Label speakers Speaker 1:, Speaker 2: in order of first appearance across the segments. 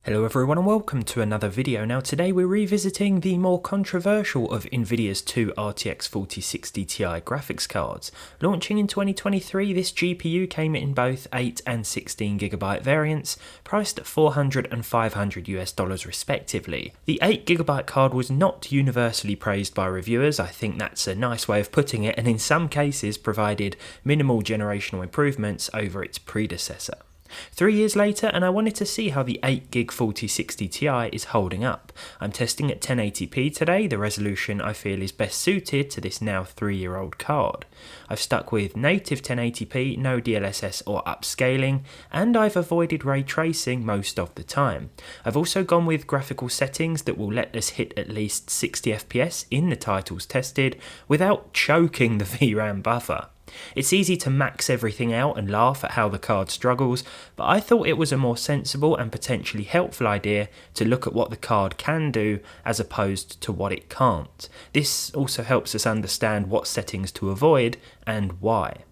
Speaker 1: Hello everyone and welcome to another video. Now today we're revisiting the more controversial of Nvidia's two RTX 4060 Ti graphics cards. Launching in 2023, this GPU came in both 8 and 16GB variants, priced at $400 and $500 respectively. The 8GB card was not universally praised by reviewers. I think that's a nice way of putting it, and in some cases provided minimal generational improvements over its predecessor. 3 years later, and I wanted to see how the 8GB 4060 Ti is holding up. I'm testing at 1080p today, the resolution I feel is best suited to this now 3-year-old card. I've stuck with native 1080p, no DLSS or upscaling, and I've avoided ray tracing most of the time. I've also gone with graphical settings that will let us hit at least 60 FPS in the titles tested without choking the VRAM buffer. It's easy to max everything out and laugh at how the card struggles, but I thought it was a more sensible and potentially helpful idea to look at what the card can do as opposed to what it can't. This also helps us understand what settings to avoid and why.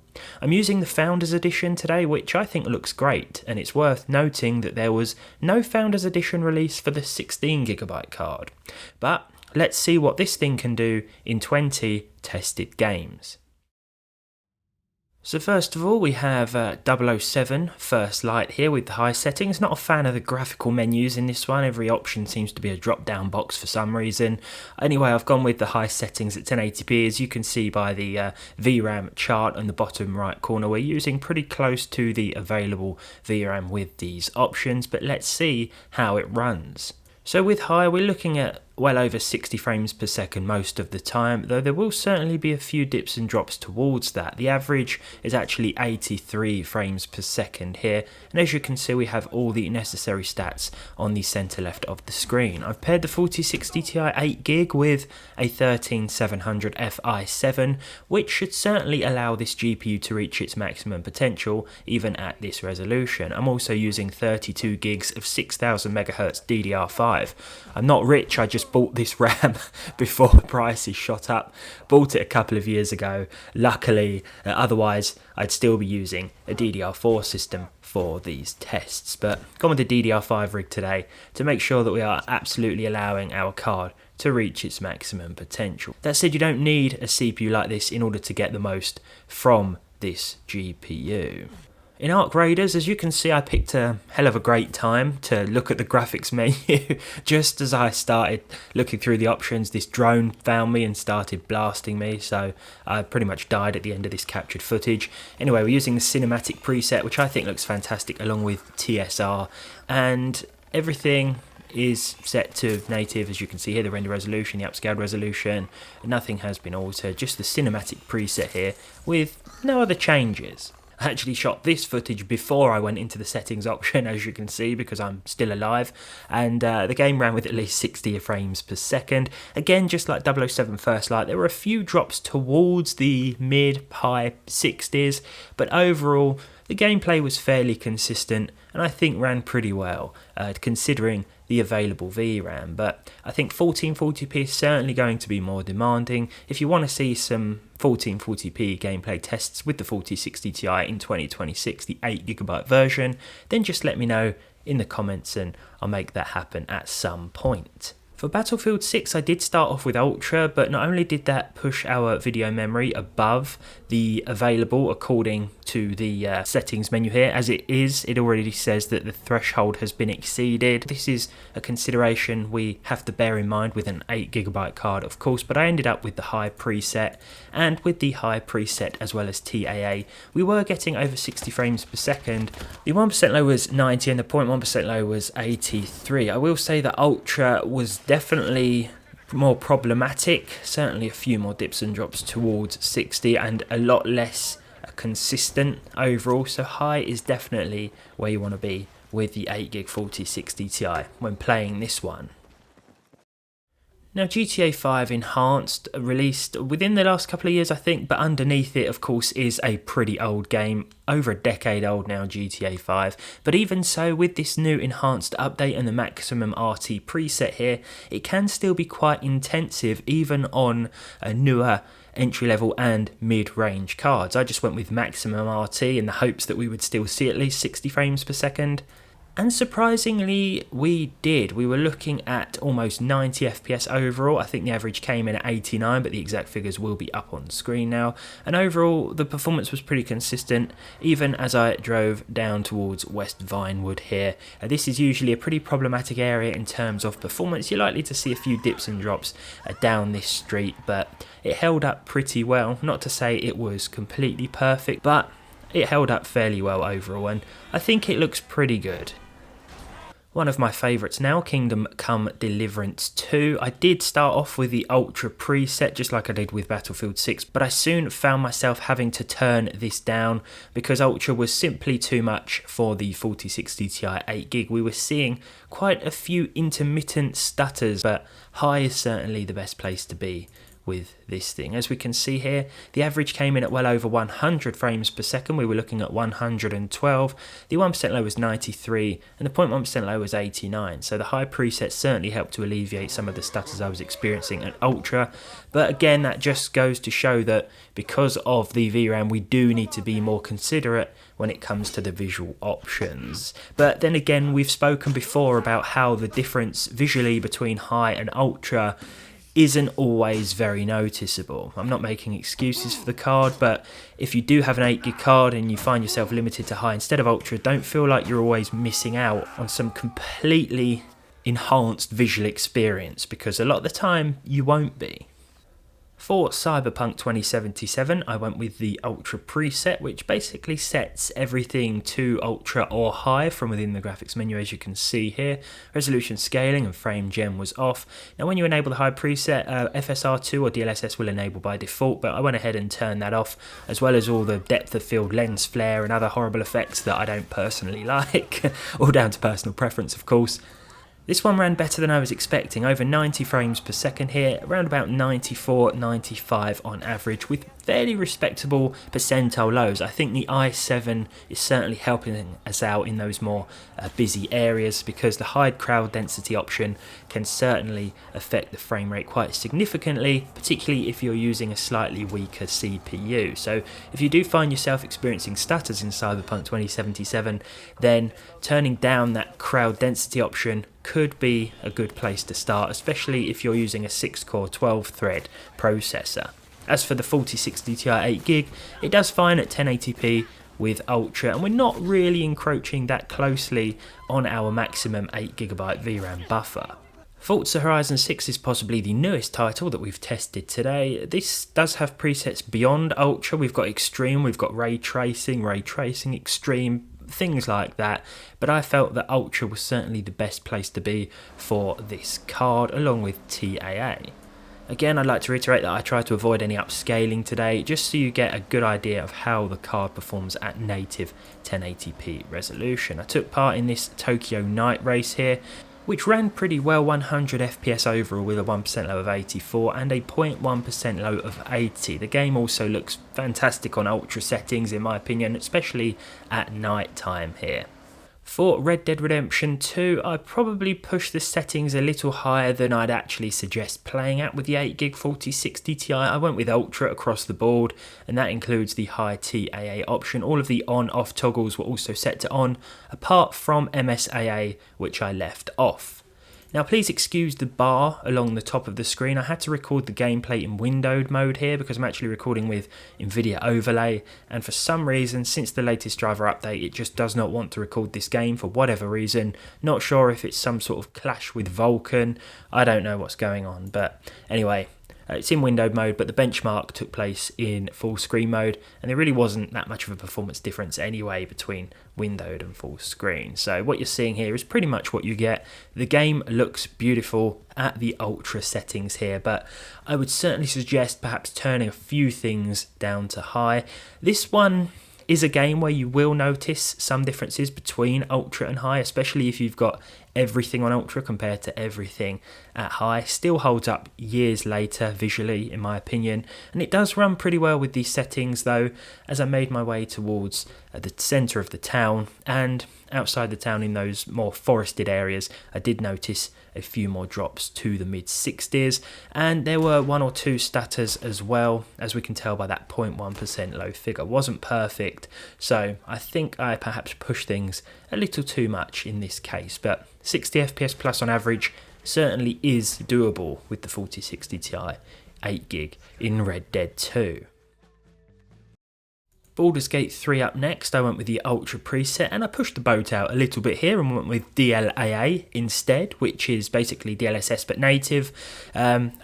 Speaker 1: I'm using the Founders Edition today, which I think looks great, and it's worth noting that there was no Founders Edition release for the 16GB card. But let's see what this thing can do in 20 tested games. So first of all, we have 007 First Light here with the high settings. Not a fan of the graphical menus in this one. Every option seems to be a drop down box for some reason. Anyway, I've gone with the high settings at 1080p. As you can see by the VRAM chart on the bottom right corner, we're using pretty close to the available VRAM with these options, but let's see how it runs. So with high, we're looking at well over 60 frames per second most of the time, though there will certainly be a few dips and drops towards that. The average is actually 83 frames per second here, and as you can see we have all the necessary stats on the centre left of the screen. I've paired the 4060 Ti 8GB with a 13700 Fi7, which should certainly allow this GPU to reach its maximum potential even at this resolution. I'm also using 32 gigs of 6000 MHz DDR5. I'm not rich, I just bought this RAM before the prices shot up. Bought it a couple of years ago, luckily, otherwise I'd still be using a DDR4 system for these tests. But gone with the DDR5 rig today to make sure that we are absolutely allowing our card to reach its maximum potential. That said, you don't need a CPU like this in order to get the most from this GPU. In Arc Raiders, as you can see, I picked a hell of a great time to look at the graphics menu. Just as I started looking through the options, this drone found me and started blasting me, so I pretty much died at the end of this captured footage. Anyway, we're using the cinematic preset, which I think looks fantastic, along with TSR, and everything is set to native. As you can see here, the render resolution, the upscaled resolution, nothing has been altered, just the cinematic preset here with no other changes. I actually shot this footage before I went into the settings option, as you can see, because I'm still alive, and the game ran with at least 60 frames per second. Again, just like 007 First Light, there were a few drops towards the mid-high 60s, but overall the gameplay was fairly consistent and I think ran pretty well, considering the available VRAM. But I think 1440p is certainly going to be more demanding. If you want to see some 1440p gameplay tests with the 4060 Ti in 2026, the 8GB version, then just let me know in the comments and I'll make that happen at some point. For Battlefield 6, I did start off with Ultra, but not only did that push our video memory above the available according to the settings menu here, as it already says that the threshold has been exceeded. This is a consideration we have to bear in mind with an 8GB card, of course, but I ended up with the high preset, and with the high preset as well as TAA, we were getting over 60 frames per second. The 1% low was 90 and the 0.1% low was 83. I will say that Ultra was definitely more problematic, certainly a few more dips and drops towards 60 and a lot less consistent overall, so high is definitely where you want to be with the 8GB 4060 Ti when playing this one. Now GTA 5 Enhanced released within the last couple of years I think, but underneath it of course is a pretty old game, over a decade old now, GTA 5, but even so with this new enhanced update and the maximum RT preset here, it can still be quite intensive even on a newer entry-level and mid-range cards. I just went with maximum RT in the hopes that we would still see at least 60 frames per second. And surprisingly, we did. We were looking at almost 90 FPS overall. I think the average came in at 89, but the exact figures will be up on screen now. And overall, the performance was pretty consistent, even as I drove down towards West Vinewood here. This is usually a pretty problematic area in terms of performance. You're likely to see a few dips and drops down this street, but it held up pretty well. Not to say it was completely perfect, but it held up fairly well overall, and I think it looks pretty good. One of my favourites now, Kingdom Come Deliverance 2. I did start off with the Ultra preset, just like I did with Battlefield 6, but I soon found myself having to turn this down because Ultra was simply too much for the 4060 Ti 8GB. We were seeing quite a few intermittent stutters, but high is certainly the best place to be with this thing. As we can see here, the average came in at well over 100 frames per second. We were looking at 112. The 1% low was 93 and the 0.1% low was 89. So the high preset certainly helped to alleviate some of the stutters I was experiencing at Ultra. But again, that just goes to show that because of the VRAM, we do need to be more considerate when it comes to the visual options. But then again, we've spoken before about how the difference visually between high and Ultra isn't always very noticeable. I'm not making excuses for the card, but if you do have an 8GB card and you find yourself limited to high instead of Ultra, don't feel like you're always missing out on some completely enhanced visual experience, because a lot of the time you won't be. For Cyberpunk 2077, I went with the Ultra preset, which basically sets everything to Ultra or high from within the graphics menu, as you can see here. Resolution scaling and frame gem was off. Now when you enable the high preset, FSR2 or DLSS will enable by default, but I went ahead and turned that off, as well as all the depth of field, lens flare and other horrible effects that I don't personally like, all down to personal preference of course. This one ran better than I was expecting, over 90 frames per second here, around about 94, 95 on average, with fairly respectable percentile lows. I think the i7 is certainly helping us out in those more busy areas, because the high crowd density option can certainly affect the frame rate quite significantly, particularly if you're using a slightly weaker CPU. So if you do find yourself experiencing stutters in Cyberpunk 2077, then turning down that crowd density option could be a good place to start, especially if you're using a 6-core 12-thread processor. As for the 4060 Ti 8GB, it does fine at 1080p with Ultra, and we're not really encroaching that closely on our maximum 8GB VRAM buffer. Forza Horizon 6 is possibly the newest title that we've tested today. This does have presets beyond Ultra. We've got Extreme, we've got Ray Tracing Extreme, things like that, but I felt that Ultra was certainly the best place to be for this card, along with TAA. Again, I'd like to reiterate that I tried to avoid any upscaling today, just so you get a good idea of how the card performs at native 1080p resolution. I took part in this Tokyo night race here, which ran pretty well, 100 FPS overall with a 1% low of 84 and a 0.1% low of 80. The game also looks fantastic on Ultra settings in my opinion, especially at night time here. For Red Dead Redemption 2, I probably pushed the settings a little higher than I'd actually suggest playing at with the 8GB 4060 Ti. I went with Ultra across the board, and that includes the high TAA option. All of the on-off toggles were also set to on, apart from MSAA, which I left off. Now please excuse the bar along the top of the screen. I had to record the gameplay in windowed mode here because I'm actually recording with Nvidia overlay, and for some reason since the latest driver update it just does not want to record this game for whatever reason. Not sure if it's some sort of clash with Vulkan, I don't know what's going on, but anyway. It's in windowed mode, but the benchmark took place in full screen mode, and there really wasn't that much of a performance difference anyway between windowed and full screen. So what you're seeing here is pretty much what you get. The game looks beautiful at the Ultra settings here, but I would certainly suggest perhaps turning a few things down to high. This one is a game where you will notice some differences between Ultra and high, especially if you've got everything on Ultra compared to everything at high. Still holds up years later visually in my opinion, and it does run pretty well with these settings though. As I made my way towards the centre of the town and outside the town in those more forested areas, I did notice a few more drops to the mid-60s, and there were one or two stutters as well, as we can tell by that 0.1% low figure. Wasn't perfect, so I think I perhaps pushed things a little too much in this case, but 60 FPS plus on average certainly is doable with the 4060 Ti 8GB in Red Dead 2. Baldur's Gate 3 up next. I went with the Ultra preset and I pushed the boat out a little bit here and went with DLAA instead, which is basically DLSS but native.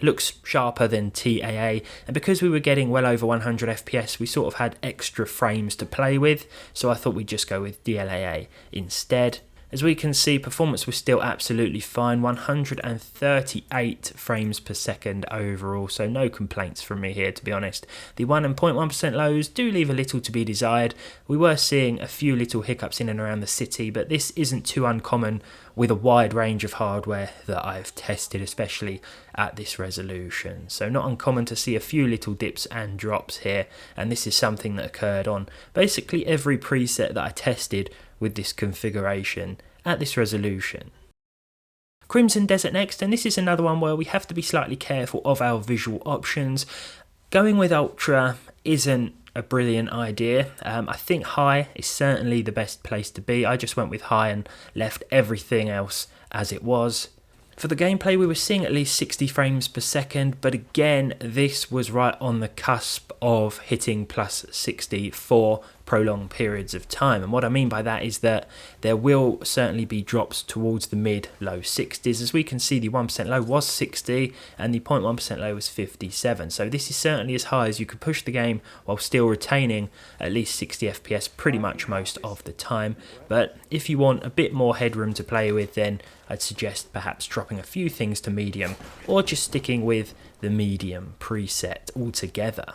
Speaker 1: Looks sharper than TAA, and because we were getting well over 100 FPS, we sort of had extra frames to play with, so I thought we'd just go with DLAA instead. As we can see, performance was still absolutely fine, 138 frames per second overall, so no complaints from me here, to be honest. The 1 and 0.1% lows do leave a little to be desired. We were seeing a few little hiccups in and around the city, but this isn't too uncommon with a wide range of hardware that I've tested, especially at this resolution. So not uncommon to see a few little dips and drops here, and this is something that occurred on basically every preset that I tested with this configuration at this resolution. Crimson Desert next, and this is another one where we have to be slightly careful of our visual options. Going with Ultra isn't a brilliant idea. I think high is certainly the best place to be. I just went with high and left everything else as it was. For the gameplay, we were seeing at least 60 frames per second, but again, this was right on the cusp of hitting plus 60 for prolonged periods of time. And what I mean by that is that there will certainly be drops towards the mid-low 60s. As we can see, the 1% low was 60 and the 0.1% low was 57. So this is certainly as high as you could push the game while still retaining at least 60 FPS pretty much most of the time. But if you want a bit more headroom to play with, then I'd suggest perhaps dropping a few things to medium or just sticking with the medium preset altogether.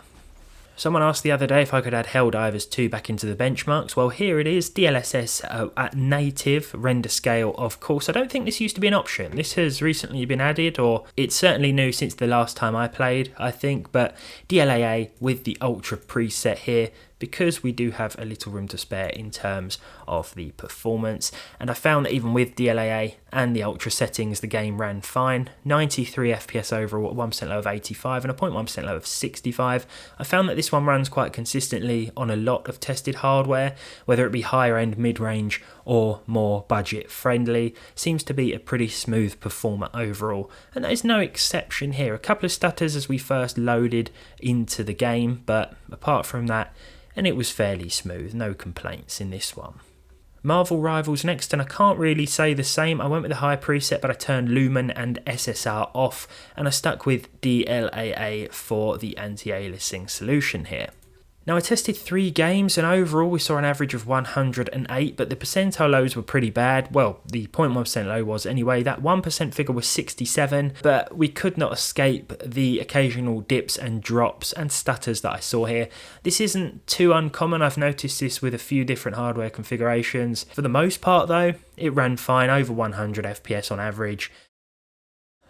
Speaker 1: Someone asked the other day if I could add Helldivers 2 back into the benchmarks. Well, here it is, DLSS at native render scale, of course. I don't think this used to be an option. This has recently been added, or it's certainly new since the last time I played, I think. But DLAA with the Ultra preset here, because we do have a little room to spare in terms of the performance. And I found that even with DLAA and the Ultra settings, the game ran fine. 93 FPS overall, 1% low of 85 and a 0.1% low of 65. I found that this one runs quite consistently on a lot of tested hardware, whether it be higher end, mid-range or more budget friendly. Seems to be a pretty smooth performer overall, and that is no exception here. A couple of stutters as we first loaded into the game, but apart from that, and it was fairly smooth, no complaints in this one. Marvel Rivals next, and I can't really say the same. I went with the high preset, but I turned Lumen and SSR off, and I stuck with DLAA for the anti-aliasing solution here. Now, I tested 3 games and overall we saw an average of 108, but the percentile lows were pretty bad. Well, the 0.1% low was anyway. That 1% figure was 67, but we could not escape the occasional dips and drops and stutters that I saw here. This isn't too uncommon. I've noticed this with a few different hardware configurations. For the most part though, it ran fine, over 100 FPS on average.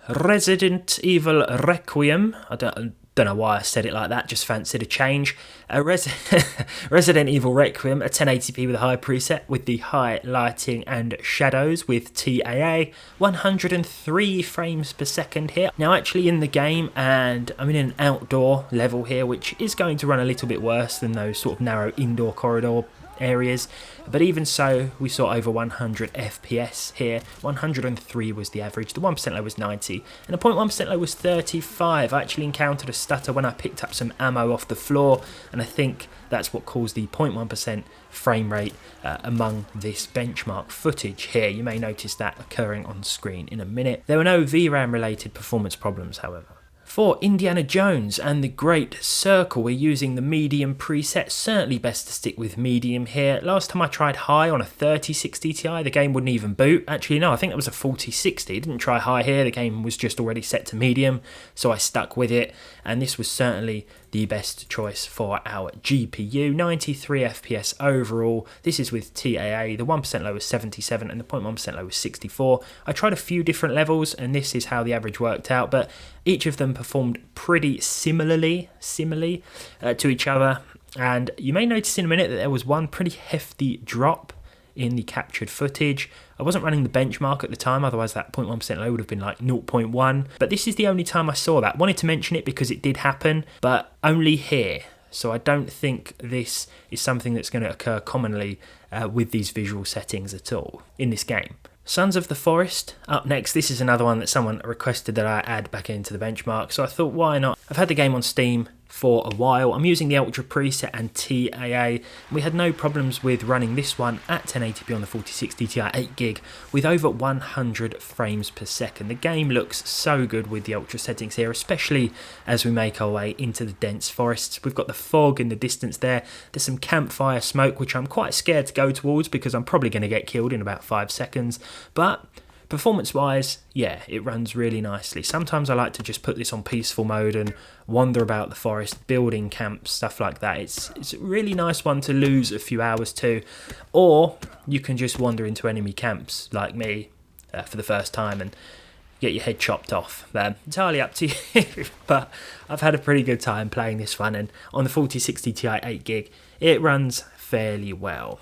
Speaker 1: Resident Evil Requiem, I don't know why I said it like that, just fancied a change. Resident Evil Requiem, a 1080p with a high preset with the high lighting and shadows with TAA, 103 frames per second here. Now actually in the game, and I'm in an outdoor level here, which is going to run a little bit worse than those sort of narrow indoor corridor areas, but even so we saw over 100 FPS here. 103 was the average, the 1% low was 90 and the 0.1% low was 35. I actually encountered a stutter when I picked up some ammo off the floor, and I think that's what caused the 0.1% frame rate among this benchmark footage here. You may notice that occurring on screen in a minute. There were no VRAM related performance problems, however. For Indiana Jones and the Great Circle, we're using the medium preset. Certainly best to stick with medium here. Last time I tried high on a 3060 Ti, the game wouldn't even boot. Actually, no, I think that was a 4060. Didn't try high here. The game was just already set to medium, so I stuck with it. And this was certainly the best choice for our GPU. 93 FPS overall. This is with TAA. The 1% low was 77 and the 0.1% low was 64. I tried a few different levels and this is how the average worked out, but each of them performed pretty similarly to each other. And you may notice in a minute that there was one pretty hefty drop in the captured footage. I wasn't running the benchmark at the time, otherwise that 0.1% low would have been like 0.1, but this is the only time I saw that. Wanted to mention it because it did happen, but only here. so I don't think this is something that's going to occur commonly with these visual settings at all in this game. Sons of the Forest up next. This is another one that someone requested that I add back into the benchmark, so I thought, why not? I've had the game on Steam for a while. I'm using the Ultra preset and TAA. We had no problems with running this one at 1080p on the 4060 Ti 8GB with over 100 frames per second. The game looks so good with the Ultra settings here, especially as we make our way into the dense forests. We've got the fog in the distance there. There's some campfire smoke, which I'm quite scared to go towards because I'm probably going to get killed in about 5 seconds. But performance-wise, yeah, it runs really nicely. Sometimes I like to just put this on peaceful mode and wander about the forest, building camps, stuff like that. It's a really nice one to lose a few hours to, or you can just wander into enemy camps like me for the first time and get your head chopped off. Entirely up to you, but I've had a pretty good time playing this one, and on the 4060 Ti 8GB, it runs fairly well.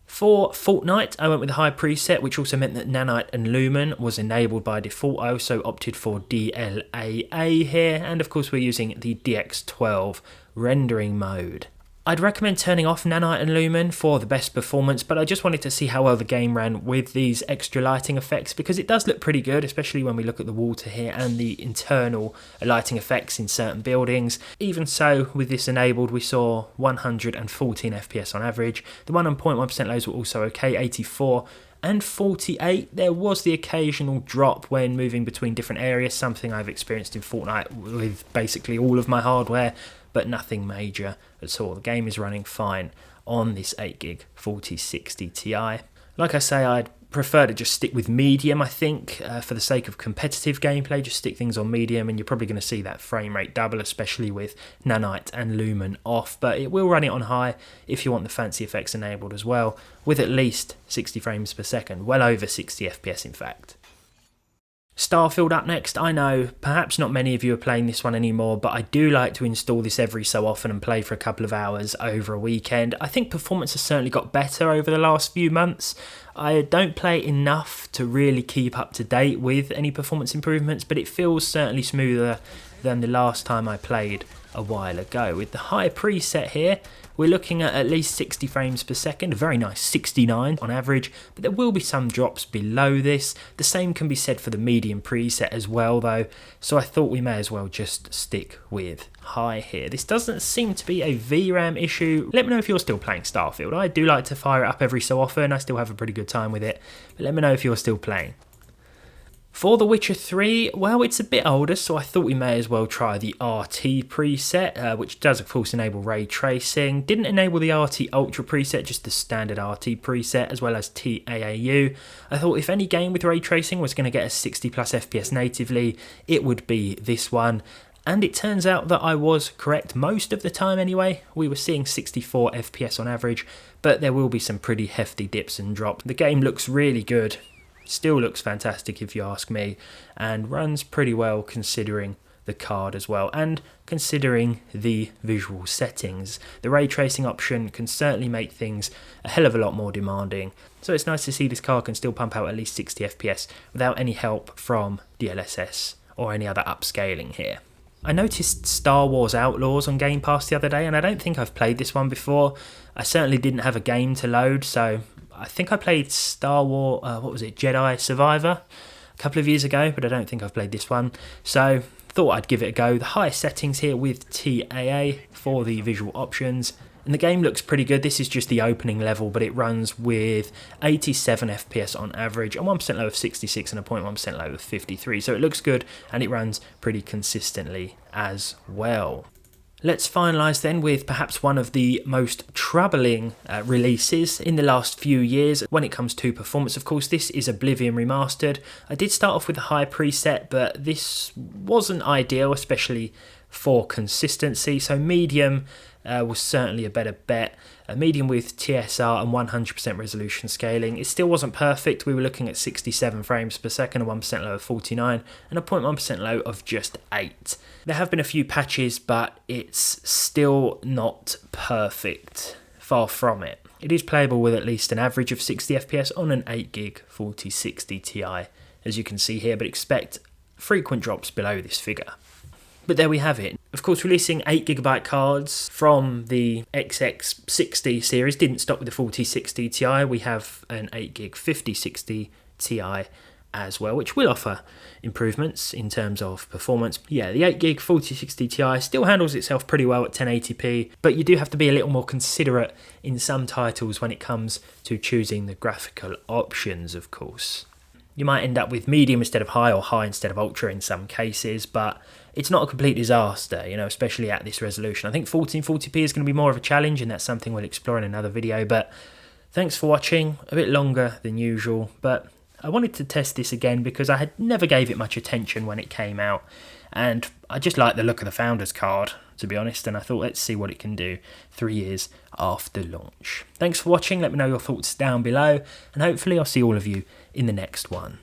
Speaker 1: For Fortnite, I went with a high preset, which also meant that Nanite and Lumen was enabled by default. I also opted for DLAA here, and of course we're using the DX12 rendering mode. I'd recommend turning off Nanite and Lumen for the best performance, but I just wanted to see how well the game ran with these extra lighting effects, because it does look pretty good, especially when we look at the water here and the internal lighting effects in certain buildings. Even so, with this enabled, we saw 114 FPS on average. The 1.1% lows were also okay, 84 and 48. There was the occasional drop when moving between different areas, something I've experienced in Fortnite with basically all of my hardware, but nothing major at all. The game is running fine on this 8GB 4060 Ti. Like I say, I'd prefer to just stick with medium, I think, for the sake of competitive gameplay. Just stick things on medium and you're probably going to see that frame rate double, especially with Nanite and Lumen off, but it will run it on high if you want the fancy effects enabled as well, with at least 60 frames per second, well over 60 FPS in fact. Starfield up next. I know perhaps not many of you are playing this one anymore, but I do like to install this every so often and play for a couple of hours over a weekend. I think performance has certainly got better over the last few months. I don't play enough to really keep up to date with any performance improvements, but it feels certainly smoother than the last time I played a while ago. With the high preset here, we're looking at least 60 frames per second, a very nice 69 on average, but there will be some drops below this. The same can be said for the medium preset as well though, so I thought we may as well just stick with high here. This doesn't seem to be a VRAM issue. Let me know if you're still playing Starfield. I do like to fire it up every so often. I still have a pretty good time with it, but let me know if you're still playing. For The Witcher 3, well, it's a bit older, so I thought we may as well try the RT preset, which does of course enable ray tracing. Didn't enable the RT Ultra preset, just the standard RT preset, as well as TAAU. I thought if any game with ray tracing was going to get a 60 plus FPS natively, it would be this one. And it turns out that I was correct most of the time anyway. We were seeing 64 FPS on average, but there will be some pretty hefty dips and drops. The game looks really good. Still looks fantastic if you ask me, and runs pretty well considering the card as well, and considering the visual settings. The ray tracing option can certainly make things a hell of a lot more demanding, so it's nice to see this card can still pump out at least 60 FPS without any help from DLSS or any other upscaling here. I noticed Star Wars Outlaws on Game Pass the other day, and I don't think I've played this one before. I certainly didn't have a game to load, so I think I played Star Wars, Jedi Survivor a couple of years ago, but I don't think I've played this one. So thought I'd give it a go. The highest settings here with TAA for the visual options. And the game looks pretty good. This is just the opening level, but it runs with 87 FPS on average, a 1% low of 66 and a 0.1% low of 53. So it looks good and it runs pretty consistently as well. Let's finalise then with perhaps one of the most troubling releases in the last few years when it comes to performance. Of course, this is Oblivion Remastered. I did start off with a high preset, but this wasn't ideal, especially for consistency. So medium was certainly a better bet. A medium with TSR and 100% resolution scaling. It still wasn't perfect. We were looking at 67 frames per second, a 1% low of 49, and a 0.1% low of just 8. There have been a few patches, but it's still not perfect. Far from it. It is playable with at least an average of 60 FPS on an 8GB 4060 Ti, as you can see here, but expect frequent drops below this figure. But there we have it. Of course, releasing 8GB cards from the XX60 series didn't stop with the 4060 Ti. We have an 8GB 5060 Ti as well, which will offer improvements in terms of performance. Yeah, the 8GB 4060 Ti still handles itself pretty well at 1080p, but you do have to be a little more considerate in some titles when it comes to choosing the graphical options, of course. You might end up with medium instead of high or high instead of ultra in some cases, but it's not a complete disaster, especially at this resolution. I think 1440p is going to be more of a challenge, and that's something we'll explore in another video, but thanks for watching. A bit longer than usual, but I wanted to test this again because I had never gave it much attention when it came out, and I just like the look of the Founders card, to be honest, and I thought let's see what it can do 3 years after launch. Thanks for watching, let me know your thoughts down below, and hopefully I'll see all of you in the next one.